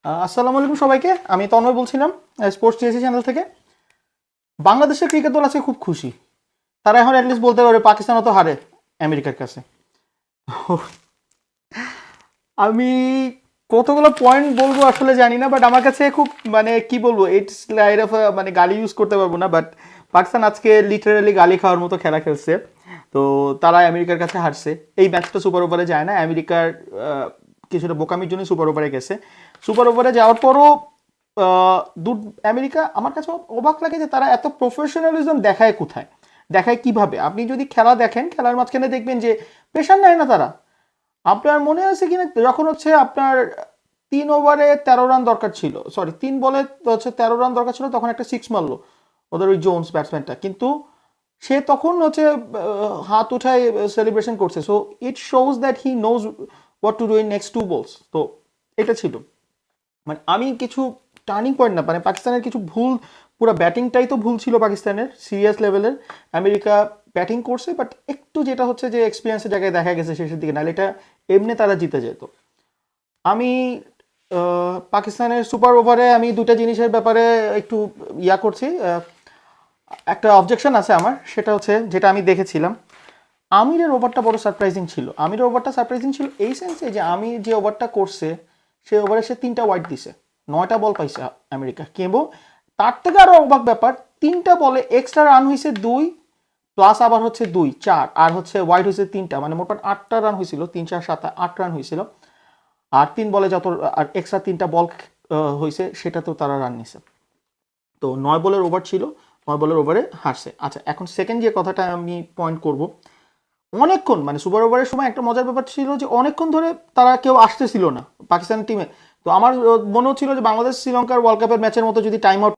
আসসালামু আলাইকুম সবাইকে। আমি তন্ময় বলছিলাম স্পোর্টস টিএসি চ্যানেল থেকে। বাংলাদেশের ক্রিকেট দল আজকে খুব খুশি। তারা এখন অ্যাটলিস্ট বলতে পারবে পাকিস্তানও তো হারে আমেরিকার কাছে। আমি কতগুলো পয়েন্ট বলবো আসলে জানি না, বাট আমার কাছে খুব মানে কি বলবো, ইটস লাইক অফ মানে গালি ইউজ করতে পারবো না, বাট পাকিস্তান আজকে লিটারালি গালি খাওয়ার মতো খেলা খেলছে। তো তারা আমেরিকার কাছে হারছে। এই ম্যাচটা সুপার ওভারে যায় না, আমেরিকার কিছুটা বোকামির জন্য সুপার ওভারে গেছে। সুপার ওভারে যাওয়ার পরও দূর আমেরিকা আমার কাছে অবাক লাগে যে তারা এত প্রফেশনালিজম দেখায় কোথায়, দেখায় কিভাবে। আপনি যদি খেলা দেখেন, খেলার মাঝখানে দেখবেন যে প্রেশার নেয় না তারা। আপনার মনে আছে কিনা, যখন হচ্ছে আপনার 3 ওভারে 13 রান দরকার ছিল, সরি 3 বলে হচ্ছে 13 রান দরকার ছিল, তখন একটা সিক্স মারলো ওদের ওই জোন্স ব্যাটসম্যানটা, কিন্তু সে তখন হচ্ছে হাত উঠায় সেলিব্রেশন করছে। So it shows that he knows what to do in next 2 বলস। তো এটা ছিল মানে আমি কিছু টার্নিং পয়েন্ট না, মানে পাকিস্তানের কিছু ভুল, পুরো ব্যাটিংটাই তো ভুল ছিল পাকিস্তানের সিরিয়াস লেভেলের। আমেরিকা ব্যাটিং করছে, বাট একটু যেটা হচ্ছে যে এক্সপিরিয়েন্সের জায়গায় দেখা গেছে শেষের দিকে, নাহলে এটা এমনি তারা জিতে যেত। আমি পাকিস্তানের সুপার ওভারে আমি দুটা জিনিসের ব্যাপারে একটু ইয়া করছি, একটা অবজেকশন আছে আমার। সেটা হচ্ছে যেটা আমি দেখেছিলাম, আমিরের ওভারটা বড় সারপ্রাইজিং ছিল। আমিরের ওভারটা সারপ্রাইজিং ছিল এই সেন্সে যে আমি যে ওভারটা করছে, সে ওভারে সে 3টা ওয়াইড দিছে, 9টা বল পাইছে আমেরিকা। এবং তার থেকে আরো অবাক ব্যাপার, 3টা বলে এক্সট্রা রান হয়েছে 2, প্লাস আবার হচ্ছে 2 4, আর হচ্ছে ওয়াইড হয়েছে 3টা, মানে মোট 8টা রান হয়েছিল। 3 4 7 8 রান হয়েছিল। আর 3 বলে যত আর এক্সট্রা 3টা বল হয়েছে, সেটাতেও তারা রান নিছে। তো 9 বলের ওভার ছিল, 9 বলের ওভারে হারছে। আচ্ছা, এখন সেকেন্ড যে কথাটা আমি পয়েন্ট করব, অনেকক্ষণ মানে সুপার ওভারের সময় একটা মজার ব্যাপার ছিল যে অনেকক্ষণ ধরে তারা কেউ আসতেছিল না পাকিস্তান টিমে। তো আমার মনে হচ্ছিল যে বাংলাদেশ শ্রীলঙ্কার ওয়ার্ল্ড কাপের ম্যাচের মতো যদি টাইম আউট